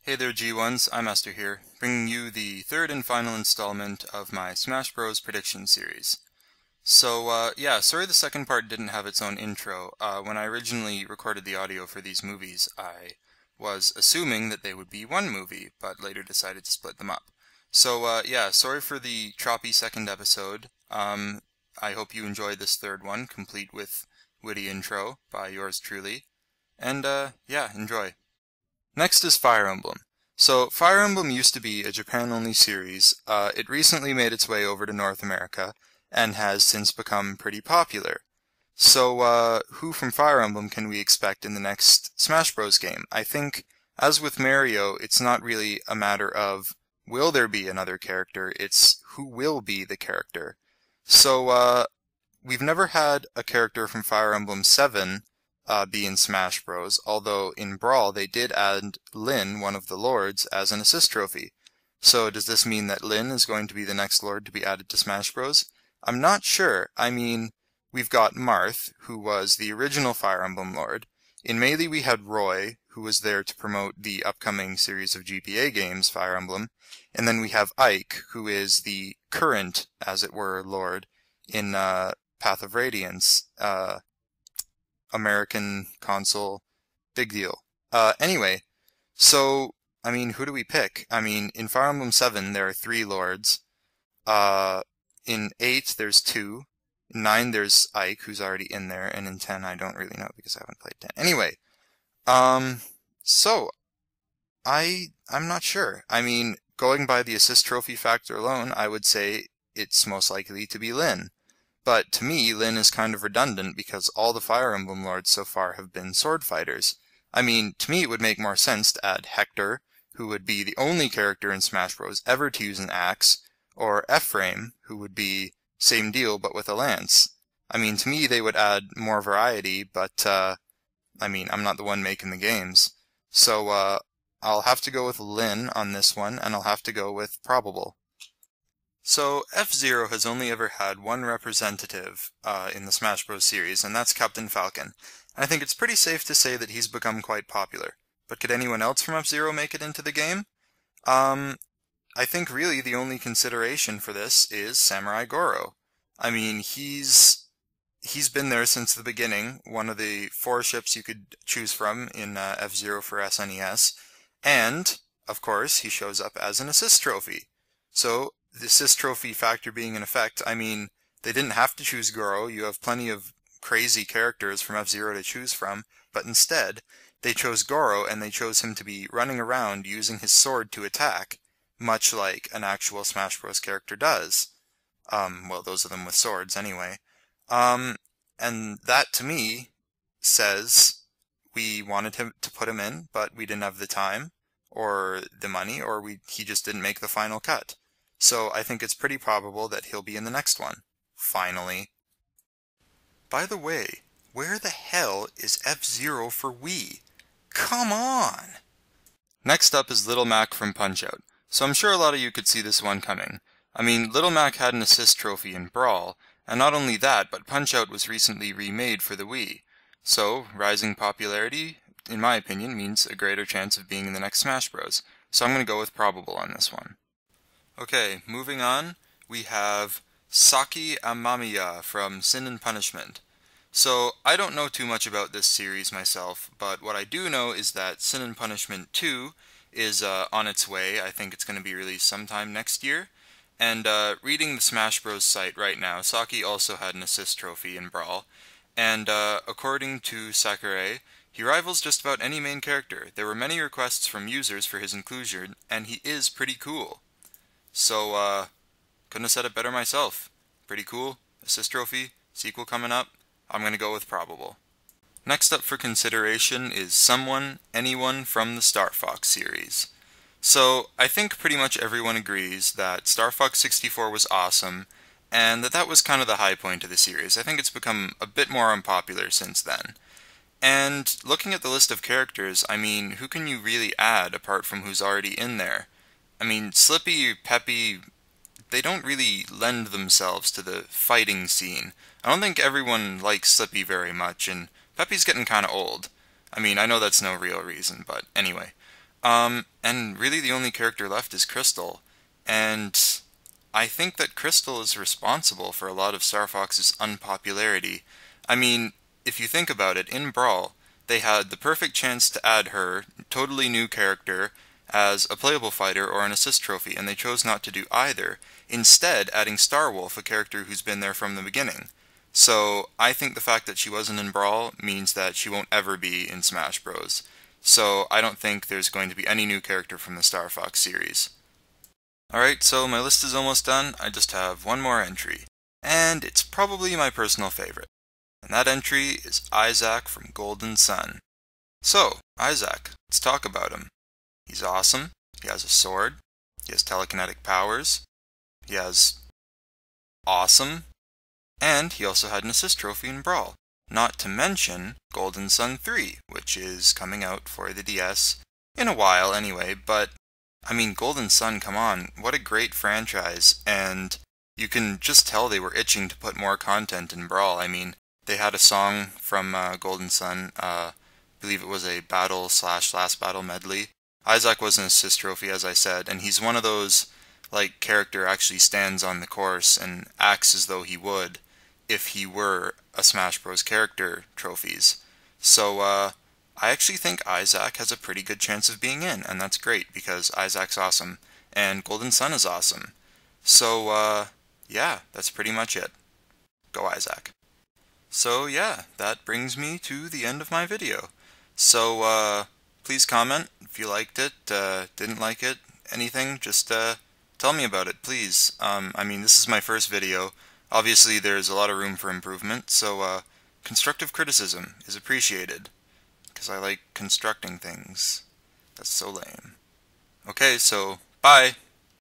Hey there G1s, I'm Esther here, bringing you the third and final installment of my Smash Bros. Prediction series. Yeah, sorry the second part didn't have its own intro. When I originally recorded the audio for these movies, I was assuming that they would be one movie, but later decided to split them up. Yeah, sorry for the choppy second episode. I hope you enjoyed this third one, complete with witty intro by yours truly. And yeah, enjoy. Next is Fire Emblem. So, Fire Emblem used to be a Japan-only series. It recently made its way over to North America, and has since become pretty popular. So, who from Fire Emblem can we expect in the next Smash Bros. Game? I think, as with Mario, it's not really a matter of will there be another character, it's who will be the character. So, we've never had a character from Fire Emblem 7 be in Smash Bros, although in Brawl they did add Lyn, one of the lords, as an assist trophy. So does this mean that Lyn is going to be the next lord to be added to Smash Bros? I'm not sure. I mean, we've got Marth, who was the original Fire Emblem lord. In Melee we had Roy, who was there to promote the upcoming series of GPA games, Fire Emblem. And then we have Ike, who is the current, as it were, lord in Path of Radiance. American console, big deal. Anyway, so, I mean, who do we pick? I mean, in Fire Emblem 7, there are 3 lords. In 8, there's 2. In 9, there's Ike, who's already in there. And in 10, I don't really know because I haven't played 10. Anyway, so, I'm not sure. I mean, going by the assist trophy factor alone, I would say it's most likely to be Lyn. But to me, Lyn is kind of redundant because all the Fire Emblem lords so far have been sword fighters. I mean, to me it would make more sense to add Hector, who would be the only character in Smash Bros. Ever to use an axe, or Ephraim, who would be same deal but with a lance. I mean, to me they would add more variety, but I mean, I'm not the one making the games. So I'll have to go with Lyn on this one, and I'll have to go with probable. So, F-Zero has only ever had one representative in the Smash Bros. Series, and that's Captain Falcon. And I think it's pretty safe to say that he's become quite popular. But could anyone else from F-Zero make it into the game? I think really the only consideration for this is Samurai Goro. I mean, he's been there since the beginning, one of the 4 ships you could choose from in F-Zero for SNES. And, of course, he shows up as an assist trophy. So, the assist trophy factor being in effect, I mean, they didn't have to choose Goro. You have plenty of crazy characters from F-Zero to choose from, but instead, they chose Goro, and they chose him to be running around using his sword to attack, much like an actual Smash Bros. Character does. Well, those of them with swords, anyway. And that, to me, says we wanted him to put him in, but we didn't have the time, or the money, or he just didn't make the final cut. So I think it's pretty probable that he'll be in the next one. Finally. By the way, where the hell is F-Zero for Wii? Come on! Next up is Little Mac from Punch-Out. So I'm sure a lot of you could see this one coming. I mean, Little Mac had an assist trophy in Brawl, and not only that, but Punch-Out was recently remade for the Wii. So, rising popularity, in my opinion, means a greater chance of being in the next Smash Bros. So I'm going to go with probable on this one. Okay, moving on, we have Saki Amamiya from Sin and Punishment. So, I don't know too much about this series myself, but what I do know is that Sin and Punishment 2 is on its way. I think it's going to be released sometime next year. And reading the Smash Bros. Site right now, Saki also had an assist trophy in Brawl. And according to Sakurai, he rivals just about any main character. There were many requests from users for his inclusion, and he is pretty cool. So, couldn't have said it better myself. Pretty cool. Assist trophy. Sequel coming up. I'm going to go with probable. Next up for consideration is anyone from the Star Fox series. So, I think pretty much everyone agrees that Star Fox 64 was awesome, and that was kind of the high point of the series. I think it's become a bit more unpopular since then. And looking at the list of characters, I mean, who can you really add apart from who's already in there? I mean, Slippy, Peppy, they don't really lend themselves to the fighting scene. I don't think everyone likes Slippy very much, and Peppy's getting kinda old. I mean, I know that's no real reason, but anyway. And really the only character left is Crystal. And I think that Crystal is responsible for a lot of Star Fox's unpopularity. I mean, if you think about it, in Brawl, they had the perfect chance to add her, totally new character, as a playable fighter or an assist trophy, and they chose not to do either, instead adding Starwolf, a character who's been there from the beginning. So I think the fact that she wasn't in Brawl means that she won't ever be in Smash Bros. So I don't think there's going to be any new character from the Star Fox series. Alright, so my list is almost done. I just have one more entry. And it's probably my personal favorite. And that entry is Isaac from Golden Sun. So, Isaac, let's talk about him. He's awesome. He has a sword. He has telekinetic powers. He has awesome. And he also had an assist trophy in Brawl. Not to mention Golden Sun 3, which is coming out for the DS in a while anyway, but I mean, Golden Sun, come on, what a great franchise, and you can just tell they were itching to put more content in Brawl. I mean, they had a song from Golden Sun, I believe it was a battle/last battle medley. Isaac was an assist trophy, as I said, and he's one of those, like, character actually stands on the course and acts as though he would if he were a Smash Bros. Character trophies. So, I actually think Isaac has a pretty good chance of being in, and that's great because Isaac's awesome, and Golden Sun is awesome. So, yeah, that's pretty much it. Go Isaac. So, yeah, that brings me to the end of my video. So, please comment if you liked it, didn't like it, anything, just, tell me about it, please. I mean, this is my first video. Obviously, there's a lot of room for improvement, so, constructive criticism is appreciated. Because I like constructing things. That's so lame. Okay, so, bye!